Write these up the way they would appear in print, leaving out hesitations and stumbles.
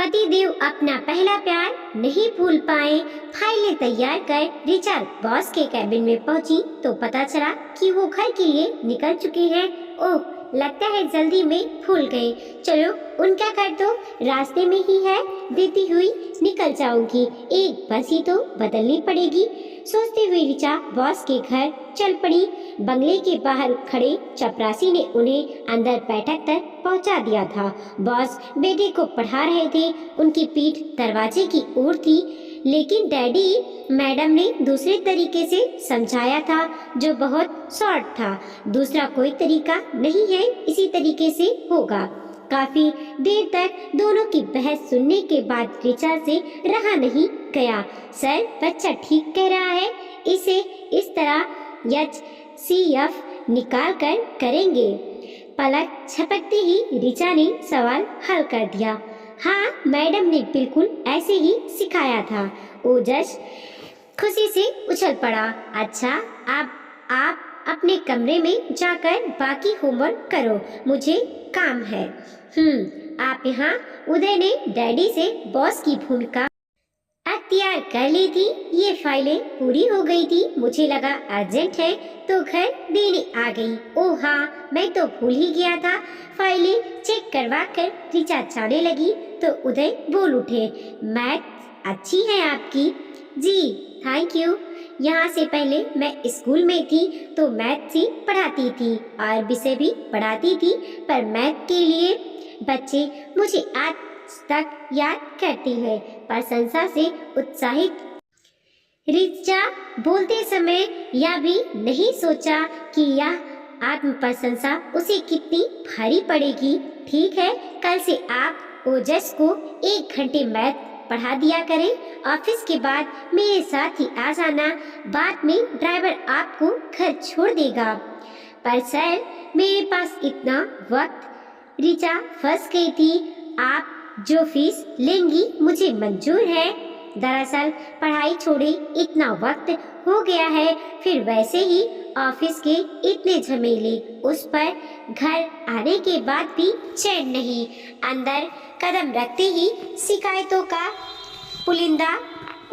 पतिदेव अपना पहला प्यार नहीं भूल पाए। फाइलें तैयार कर रिचा बॉस के कैबिन में पहुंची तो पता चला कि वो घर के लिए निकल चुके हैं। ओह, लगता है जल्दी में भूल गए। चलो, उनका घर तो रास्ते में ही है, देती हुई निकल जाऊंगी। एक बस ही तो बदलनी पड़ेगी। सोचते हुए रिचा बॉस के घर चल पड़ी। बंगले के बाहर खड़े चपरासी ने उन्हें अंदर बैठक तक पहुंचा दिया था। बॉस बेटे को पढ़ा रहे थे। उनकी पीठ दरवाजे की ओर थी, लेकिन डैडी मैडम ने दूसरे तरीके से समझाया था, जो बहुत शॉर्ट था। दूसरा कोई तरीका नहीं है, इसी तरीके से होगा। काफी देर तक दोनों की बहस सुनने के बाद रिचा से रहा नहीं गया। सर, बच्चा ठीक कह रहा है, इसे इस तरह HCF निकाल कर करेंगे। पलक झपकते ही रिचा ने सवाल हल कर दिया। हाँ, मैडम ने बिल्कुल ऐसे ही सिखाया था। ओजस खुशी से उछल पड़ा। अच्छा, आप अपने कमरे में जाकर बाकी होमवर्क करो, मुझे काम है। आप यहाँ। उदय ने डैडी से बॉस की भूमिका अख्तियार कर ली थी। ये फाइलें पूरी हो गई थी। मुझे लगा अर्जेंट है तो घर देने आ गई। ओह हाँ, मैं तो भूल ही गया था। फाइलें चेक करवा कर रिचा जाने लगी तो उदय बोल उठे। मैथ अच्छी है आपकी। जी, थैंक यू। यहाँ से पहले मैं स्कूल में थी तो मैथ ही पढ़ाती थी और विषय भी पढ़ाती थी, पर मैथ के लिए बच्चे मुझे आज तक याद करती है। प्रशंसा से उत्साहित रिचा बोलते समय यह भी नहीं सोचा कि यह आत्म प्रशंसा उसे कितनी भारी पड़ेगी। ठीक है, कल से आप ओजस को 1 घंटे मैथ पढ़ा दिया करें। ऑफिस के बाद मेरे साथ ही आ जाना। बाद में ड्राइवर आपको घर छोड़ देगा। पर सर, मेरे पास इतना वक्त। रिचा फंस गई थी। आप जो फीस लेंगी मुझे मंजूर है। दरअसल पढ़ाई छोड़े इतना वक्त हो गया है, फिर वैसे ही ऑफिस के इतने झमेले, उस पर घर आने के बाद भी चैन नहीं। अंदर कदम रखते ही शिकायतों का पुलिंदा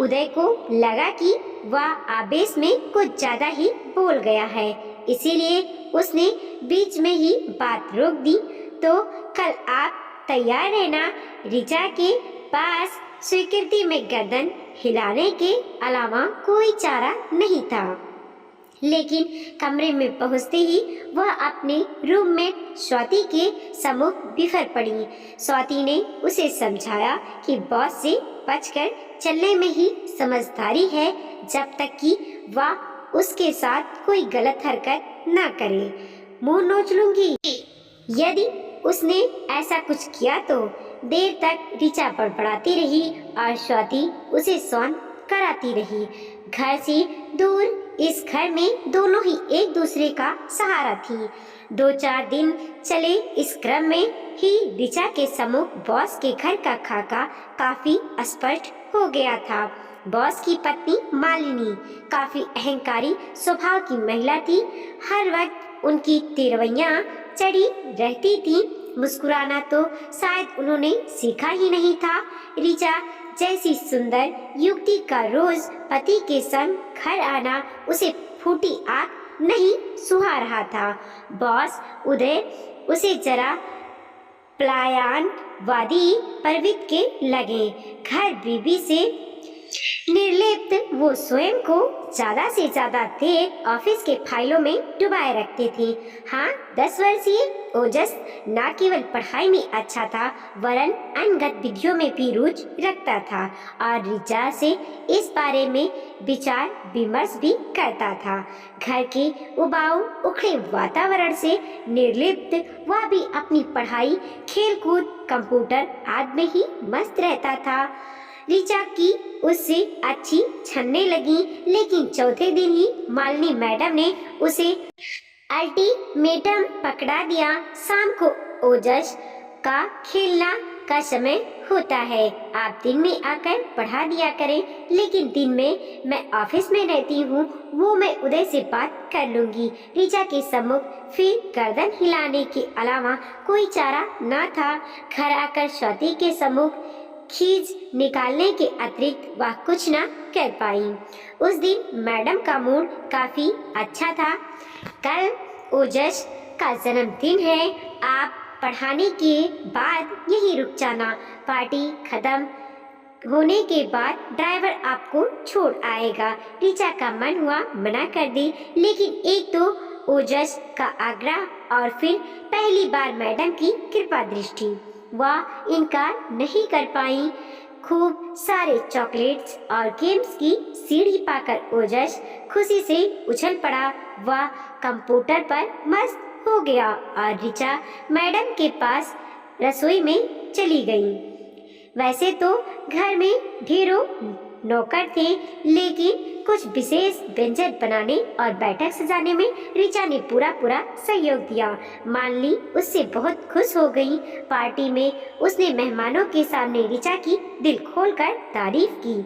उदय को लगा कि वह आवेश में कुछ ज्यादा ही बोल गया है, इसीलिए उसने बीच में ही बात रोक दी। तो कल आप तैयार रहना। रिचा के पास स्वीकृति में गर्दन हिलाने के अलावा कोई चारा नहीं था। लेकिन कमरे में पहुंचते ही वह अपने रूममेट स्वाति के सम्मुख बिफर पड़ी। स्वाति ने उसे समझाया कि बॉस से बचकर चलने में ही समझदारी है, जब तक कि वह उसके साथ कोई गलत हरकत ना करे। मुंह नोच लूंगी यदि उसने ऐसा कुछ किया तो। देर तक रिचा बड़बड़ाती रही और स्वाति उसे शांत कराती रही। घर से दूर इस घर में दोनों ही एक दूसरे का सहारा थी। 2-4 दिन चले इस क्रम में ही रिचा के सम्मुख बॉस के घर का खाका काफी स्पष्ट हो गया था। बॉस की पत्नी मालिनी काफी अहंकारी स्वभाव की महिला थी। हर वक्त उनकी तिरवैया चढ़ी रहती थी। मुस्कुराना तो शायद उन्होंने सीखा ही नहीं था। रिचा जैसी सुंदर युवती का रोज पति के संग घर आना उसे फूटी आंख नहीं सुहा रहा था। बॉस उदय उसे जरा प्लायनवादी प्रवृत्ति के लगे। घर बीबी से निर्लिप्त वो स्वयं को ज्यादा से ज्यादा देर ऑफिस के फाइलों में डुबाए रखते थे। हाँ, 10 वर्षीय ओजस न केवल पढ़ाई में अच्छा था, वरन अन्य गतिविधियों में भी रुचि रखता था और रिचा से इस बारे में विचार विमर्श भी करता था। घर के उबाऊ उखड़े वातावरण से निर्लिप्त वह भी अपनी पढ़ाई, खेलकूद, कंप्यूटर आदि में ही मस्त रहता था। रिचा की उससे अच्छी छनने लगी, लेकिन चौथे दिन ही मालिनी मैडम ने उसे अल्टीमेटम पकड़ा दिया। शाम को ओजस का खेलना का समय होता है, आप दिन में आकर पढ़ा दिया करें। लेकिन दिन में मैं ऑफिस में रहती हूँ, वो मैं उदय से बात कर लूंगी। रिचा के सम्मुख फिर गर्दन हिलाने के अलावा कोई चारा न था। घर आकर स्वाति के सम्मुख खींच निकालने के अतिरिक्त वह कुछ न कर पाई। उस दिन मैडम का मूड काफी अच्छा था। कल ओजस का जन्मदिन है, आप पढ़ाने के बाद यहीं रुक जाना। पार्टी खत्म होने के बाद ड्राइवर आपको छोड़ आएगा। ऋचा का मन हुआ मना कर दी, लेकिन एक तो ओजस का आग्रह और फिर पहली बार मैडम की कृपा दृष्टि, वह इनकार नहीं कर पाई। खूब सारे चॉकलेट्स और गेम्स की सीढ़ी पाकर ओजस खुशी से उछल पड़ा। वह कंप्यूटर पर मस्त हो गया और ऋचा मैडम के पास रसोई में चली गई। वैसे तो घर में ढेरों नौकर थे, लेकिन कुछ विशेष व्यंजन बनाने और बैठक सजाने में ऋचा ने पूरा सहयोग दिया। मालिनी उससे बहुत खुश हो गई। पार्टी में उसने मेहमानों के सामने ऋचा की दिल खोलकर तारीफ की।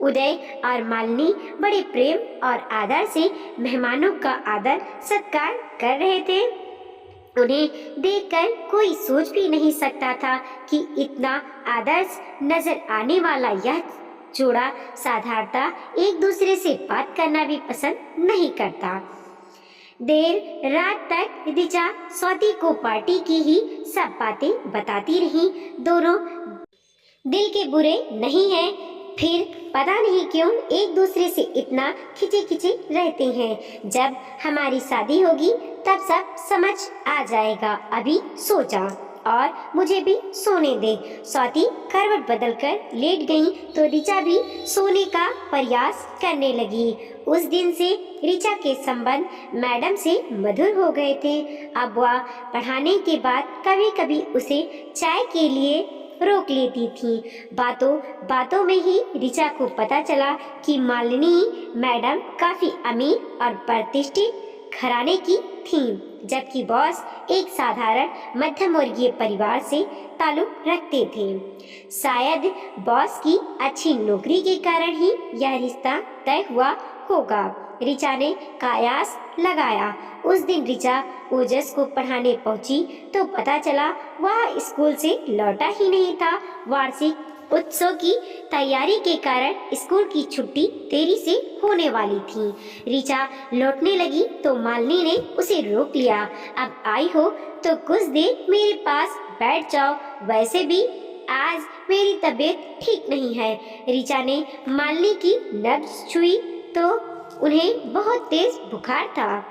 उदय और मालिनी बड़े प्रेम और आदर से मेहमानों का आदर सत्कार कर रहे थे। उन्हें देखकर कोई सोच भी नहीं सकता था कि इतना आदर्श नजर आने वाला यह जोड़ा साधारणतः एक दूसरे से बात करना भी पसंद नहीं करता। देर रात तक ऋचा स्वाति को पार्टी की ही सब बातें बताती रही। दोनों दिल के बुरे नहीं हैं, फिर पता नहीं क्यों एक दूसरे से इतना खिंचे खिंचे रहते हैं। जब हमारी शादी होगी तब सब समझ आ जाएगा। अभी सो जा और मुझे भी सोने दे। स्वाति करवट बदलकर लेट गई तो ऋचा भी सोने का प्रयास करने लगी। उस दिन से ऋचा के संबंध मैडम से मधुर हो गए थे। अब वह पढ़ाने के बाद कभी कभी उसे चाय के लिए रोक लेती थी। बातों में ही ऋचा को पता चला कि मालिनी मैडम काफी अमीर और प्रतिष्ठित घराने की थी, जबकि बॉस एक साधारण मध्यम वर्गीय परिवार से ताल्लुक रखते थे। शायद बॉस की अच्छी नौकरी के कारण ही यह रिश्ता तय हुआ होगा। ऋचा ने कयास लगाया। उस दिन ऋचा ओजस को पढ़ाने पहुंची तो पता चला वह स्कूल से लौटा ही नहीं था। वार्षिक उत्सव की तैयारी के कारण स्कूल की छुट्टी देरी से होने वाली थी। ऋचा लौटने लगी तो मालिनी ने उसे रोक लिया। अब आई हो तो कुछ देर मेरे पास बैठ जाओ, वैसे भी आज मेरी तबीयत ठीक नहीं है। ऋचा ने मालिनी की नब्ज छुई तो उन्हें बहुत तेज बुखार था।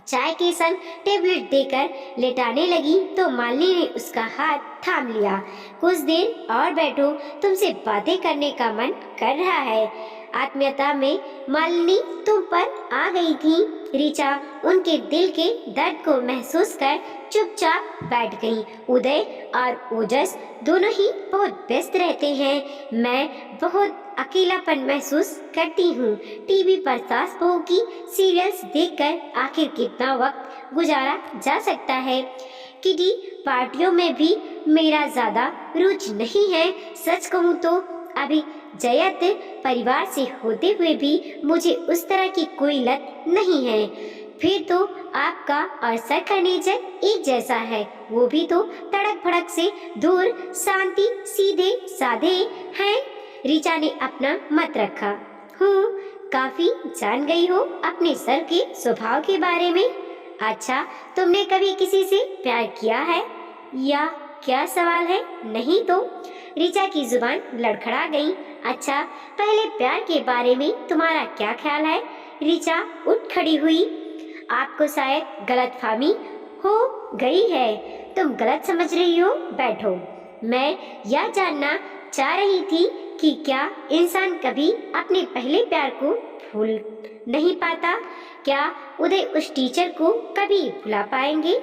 चाय के संग टेबलेट देकर लेटाने लगी तो मालिनी ने उसका हाथ थाम लिया। कुछ देर और बैठो, तुमसे बातें करने का मन कर रहा है। आत्मीयता में मालिनी तुम पर आ गई थी। ऋचा उनके दिल के दर्द को महसूस कर चुपचाप बैठ गई। उदय और ओजस दोनों ही बहुत व्यस्त रहते हैं। मैं बहुत अकेलापन महसूस करती हूँ। टीवी पर सास बहू की सीरियल्स देखकर आखिर कितना वक्त गुजारा जा सकता है। किटी पार्टियों में भी मेरा ज्यादा रुचि नहीं है। सच कहूँ तो अभी जयत परिवार से होते हुए भी मुझे उस तरह की कोई लत नहीं है। फिर तो आपका और सर का नेचर एक जैसा है, वो भी तो तड़क भड़क से दूर, शांति, सीधे साधे हैं। ऋचा ने अपना मत रखा। हूँ, काफी जान गई हो अपने सर के स्वभाव के बारे में। अच्छा, तुमने कभी किसी से प्यार किया है या क्या सवाल है? नहीं तो? ऋचा की जुबान लड़खड़ा गई। अच्छा, पहले प्यार के बारे में तुम्हारा क्या ख्याल है? ऋचा उठ खड़ी हुई। आपको शायद गलतफहमी हो गई है, तुम गलत समझ रही हो। बैठो। मैं यह जानना चाह रही थी कि क्या इंसान कभी अपने पहले प्यार को भूल नहीं पाता? क्या उदय उस टीचर को कभी भुला पाएंगे?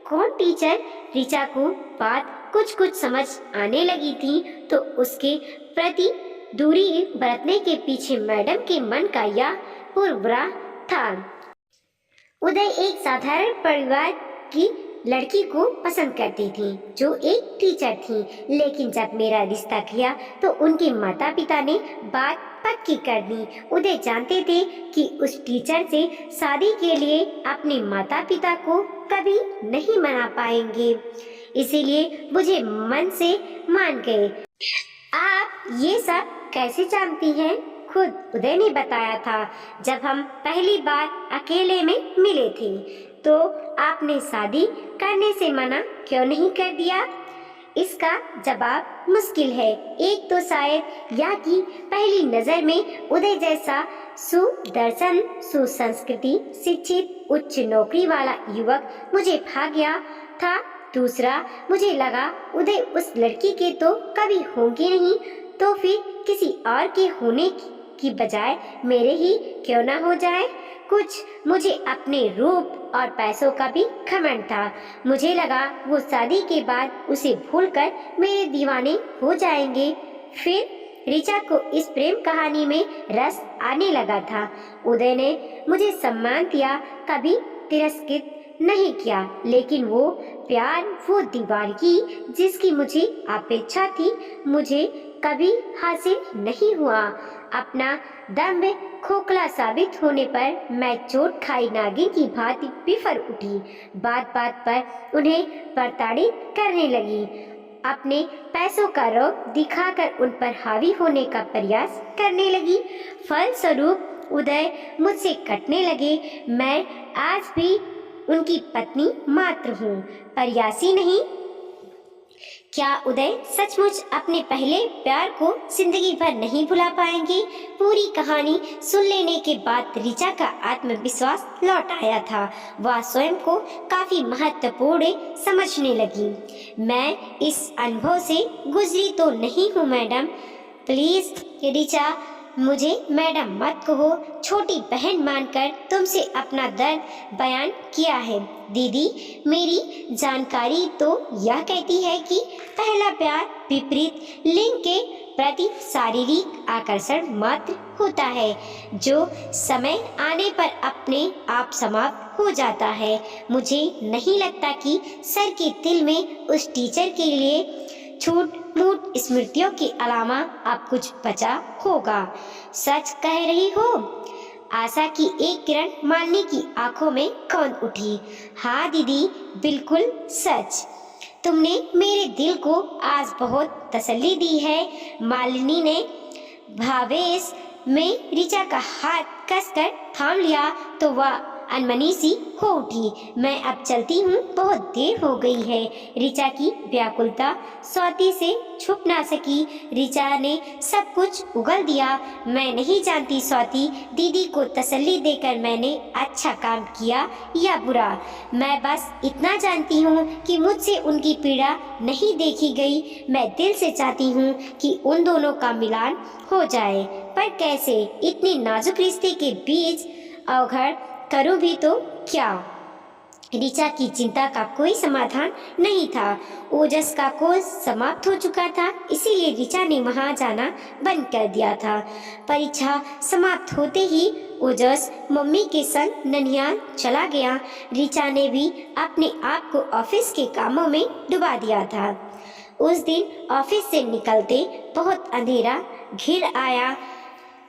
कौन टीचर? ऋचा को बात कुछ समझ आने लगी थी तो उसके प्रति दूरी बरतने के पीछे मैडम के मन का यह पूर्वाग्रह था। उदय एक साधारण परिवार की लड़की को पसंद करती थी जो एक टीचर थी, लेकिन जब मेरा रिश्ता किया तो उनके माता पिता ने बात पक्की कर दी। उदय जानते थे कि उस टीचर से शादी के लिए अपने माता पिता को कभी नहीं मना पाएंगे, इसीलिए मुझे मन से मान गए। आप ये सब कैसे जानती हैं? खुद उदय ने बताया था जब हम पहली बार अकेले में मिले थे। तो आपने शादी करने से मना क्यों नहीं कर दिया? इसका जवाब मुश्किल है। एक तो शायद या कि पहली नजर में उदय जैसा सुदर्शन, सुसंस्कृति, शिक्षित, उच्च नौकरी वाला युवक मुझे भा गया था। दूसरा, मुझे लगा उदय उस लड़की के तो कभी होंगे नहीं, तो फिर किसी और के होने की बजाय मेरे ही क्यों ना हो जाए। कुछ मुझे अपने रूप और पैसों का भी घमंड था। मुझे लगा वो शादी के बाद उसे भूलकर मेरे दीवाने हो जाएंगे। फिर ऋचा को इस प्रेम कहानी में रस आने लगा था। उदय ने मुझे सम्मान दिया, कभी तिरस्कृत नहीं किया, लेकिन वो प्यार, वो दीवानगी जिसकी मुझे अपेक्षा थी, मुझे कभी हासिल नहीं हुआ। अपना दम्भ खोखला साबित होने पर मैं चोट खाई नागिन की भांति बिफर उठी। बात बात पर उन्हें प्रताड़ित करने लगी। अपने पैसों का रौब दिखाकर उन पर हावी होने का प्रयास करने लगी। फलस्वरूप उदय मुझसे कटने लगे। मैं आज भी उनकी पत्नी मात्र हूँ, प्रयासी नहीं। क्या उदय सचमुच अपने पहले प्यार को जिंदगी भर नहीं भुला पाएंगे? पूरी कहानी सुन लेने के बाद ऋचा का आत्मविश्वास लौट आया था। वह स्वयं को काफी महत्वपूर्ण समझने लगी। मैं इस अनुभव से गुजरी तो नहीं हूँ मैडम। प्लीज ऋचा, मुझे मैडम मत कहो। छोटी बहन मानकर तुमसे अपना दर्द बयान किया है। दीदी, मेरी जानकारी तो यह कहती है कि पहला प्यार विपरीत लिंग के प्रति शारीरिक आकर्षण मात्र होता है, जो समय आने पर अपने आप समाप्त हो जाता है। मुझे नहीं लगता कि सर के दिल में उस टीचर के लिए छूट मूट स्मृतियों के अलावा अब कुछ बचा होगा। सच कह रही हो? आशा की एक किरण मालिनी की आंखों में कौंध उठी। हाँ दीदी, बिल्कुल सच। तुमने मेरे दिल को आज बहुत तसल्ली दी है। मालिनी ने भावेश में ऋचा का हाथ कसकर थाम लिया तो वह अनमनी सी हो उठी। मैं अब चलती हूँ, बहुत देर हो गई है। ऋचा की व्याकुलता स्वाति से छुप ना सकी। ऋचा ने सब कुछ उगल दिया। मैं नहीं जानती स्वाति, दीदी को तसल्ली देकर मैंने अच्छा काम किया या बुरा। मैं बस इतना जानती हूँ कि मुझसे उनकी पीड़ा नहीं देखी गई। मैं दिल से चाहती हूँ कि उन दोनों का मिलान हो जाए, पर कैसे? इतनी नाजुक रिश्ते के बीच अवघड़ करूं भी तो क्या? ऋचा की चिंता का कोई समाधान नहीं था। ओजस का कोर्स समाप्त हो चुका था, इसीलिए ऋचा ने वहां जाना बंद कर दिया था। परीक्षा समाप्त होते ही ओजस मम्मी के संग ननिहाल चला गया। ऋचा ने भी अपने आप को ऑफिस के कामों में डुबा दिया था। उस दिन ऑफिस से निकलते बहुत अंधेरा घिर आया।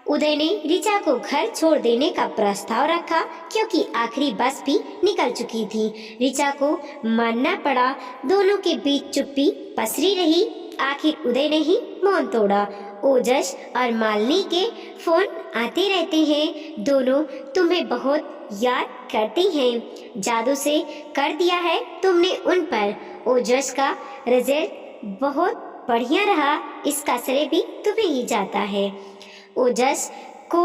उदय ने ऋचा को घर छोड़ देने का प्रस्ताव रखा, क्योंकि आखिरी बस भी निकल चुकी थी। ऋचा को मानना पड़ा। दोनों के बीच चुप्पी पसरी रही। आखिर उदय ने ही मौन तोड़ा। ओजस और मालिनी के फोन आते रहते हैं। दोनों तुम्हें बहुत याद करती हैं। जादू से कर दिया है तुमने उन पर। ओजस का रिजल्ट बहुत बढ़िया रहा, इसका श्रेय भी तुम्हें ही जाता है। ओजस को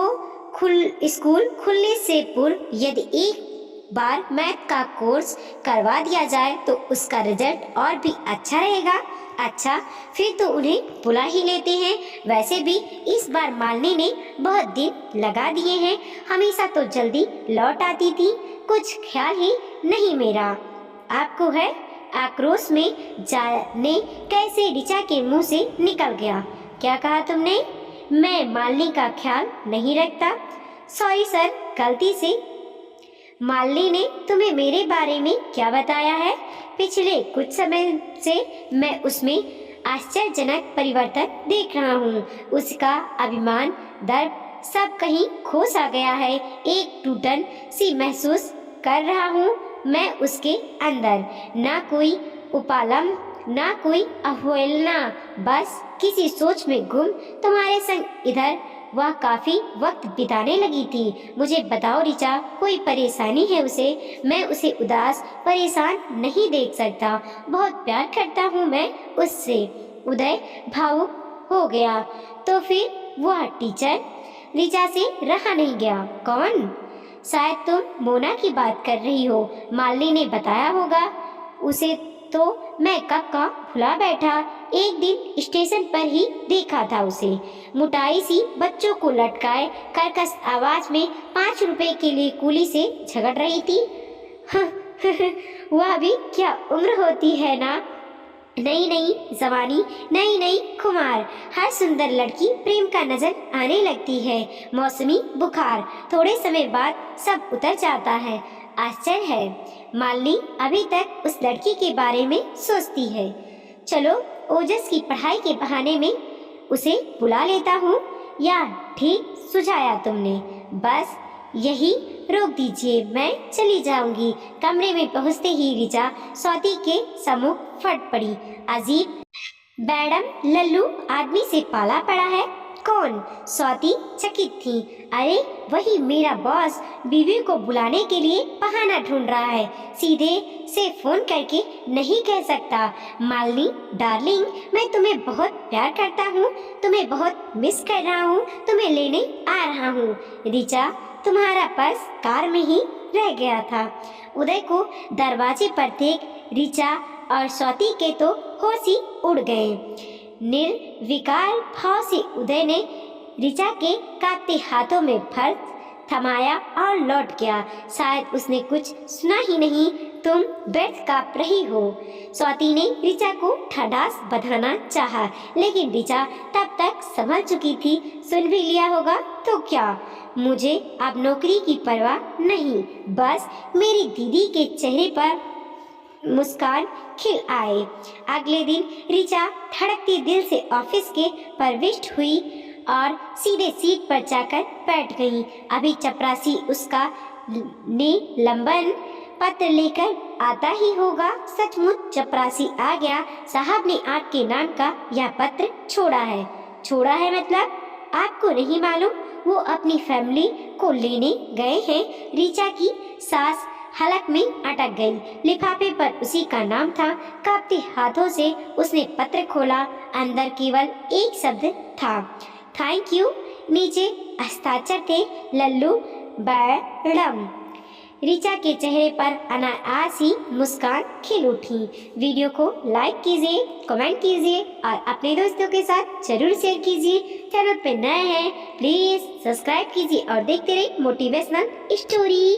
स्कूल खुलने से पूर्व यदि एक बार मैथ का कोर्स करवा दिया जाए तो उसका रिजल्ट और भी अच्छा रहेगा। अच्छा, फिर तो उन्हें बुला ही लेते हैं। वैसे भी इस बार मालिनी ने बहुत दिन लगा दिए हैं। हमेशा तो जल्दी लौट आती थी, कुछ ख्याल ही नहीं मेरा। आपको है? आक्रोश में जाने कैसे ऋचा के मुंह से निकल गया। क्या कहा तुमने? मैं मालिनी का ख्याल नहीं रखता। सॉरी सर, गलती से। मालिनी ने तुम्हें मेरे बारे में क्या बताया है? पिछले कुछ समय से मैं उसमें आश्चर्यजनक परिवर्तन देख रहा हूँ। उसका अभिमान, दर्प सब कहीं खो सा गया है। एक टूटन सी महसूस कर रहा हूँ मैं उसके अंदर। ना कोई उपालम ना कोई अवहेलना, बस किसी सोच में गुम तुम्हारे संग इधर वह काफी वक्त बिताने लगी थी। मुझे बताओ ऋचा, कोई परेशानी है उसे? मैं उसे उदास परेशान नहीं देख सकता, बहुत प्यार करता हूँ मैं उससे। उदय भावुक हो गया। तो फिर वह टीचर? ऋचा से रहा नहीं गया। कौन? शायद तुम मोना की बात कर रही हो, मालिनी ने बताया होगा। उसे तो मैं कब का भुला बैठा। एक दिन स्टेशन पर ही देखा था उसे, मोटाई सी बच्चों को लटकाए कर्कश आवाज में 5 रुपए के लिए कुली से झगड़ रही थी। वह भी क्या उम्र होती है ना। नई नई जवानी, नई नई खुमार, हर सुंदर लड़की प्रेम का नजर आने लगती है। मौसमी बुखार, थोड़े समय बाद सब उतर जाता है। आश्चर्य है, मालिनी अभी तक उस लड़की के बारे में सोचती है। चलो ओजस की पढ़ाई के बहाने में उसे बुला लेता हूँ। यार ठीक सुझाया तुमने, बस यही रोक दीजिए, मैं चली जाऊंगी। कमरे में पहुँचते ही ऋचा स्वाति के सम्मुख फट पड़ी। अजीब, मैडम लल्लू आदमी से पाला पड़ा है। कौन? स्वाति चकित थी। अरे वही मेरा बॉस, बीवी को बुलाने के लिए बहाना ढूंढ रहा है, सीधे से फोन करके नहीं कह सकता। मालिनी डार्लिंग, मैं तुम्हें बहुत प्यार करता हूँ, तुम्हें बहुत मिस कर रहा हूँ, तुम्हें लेने आ रहा हूँ। ऋचा, तुम्हारा पर्स कार में ही रह गया था। उदय को दरवाजे पर देख ऋचा और स्वाति के तो होश ही उड़ गए। निर्विकार भाव से उदय ने ऋचा के कांपते हाथों में पर्स थमाया और लौट गया। शायद उसने कुछ सुना ही नहीं। तुम बेड कांप रही हो। स्वाति ने ऋचा को ठडास बधाना चाहा, लेकिन ऋचा तब तक संभल चुकी थी। सुन भी लिया होगा तो क्या, मुझे अब नौकरी की परवाह नहीं, बस मेरी दीदी के चेहरे पर मुस्कान खिल आए। अगले दिन ऋचा धड़कते दिल से ऑफिस के प्रविष्ट हुई और सीधे सीट पर जाकर बैठ गई। अभी चपरासी उसका निलंबन पत्र लेकर आता ही होगा। सचमुच चपरासी आ गया। साहब ने आपके नाम का यह पत्र छोड़ा है। छोड़ा है मतलब? आपको नहीं मालूम? वो अपनी फैमिली को लेने गए हैं। ऋचा की सांस हलक में अटक गई। लिफाफे पर उसी का नाम था। कांपते हाथों से उसने पत्र खोला। अंदर केवल एक शब्द था, थैंक यू। नीचे हस्ताक्षर थे, लल्लू मैडम। ऋचा के चेहरे पर अनायास ही मुस्कान खिल उठी। वीडियो को लाइक कीजिए, कमेंट कीजिए और अपने दोस्तों के साथ जरूर शेयर कीजिए। चैनल पे नए हैं प्लीज सब्सक्राइब कीजिए और देखते रहिए मोटिवेशनल स्टोरी।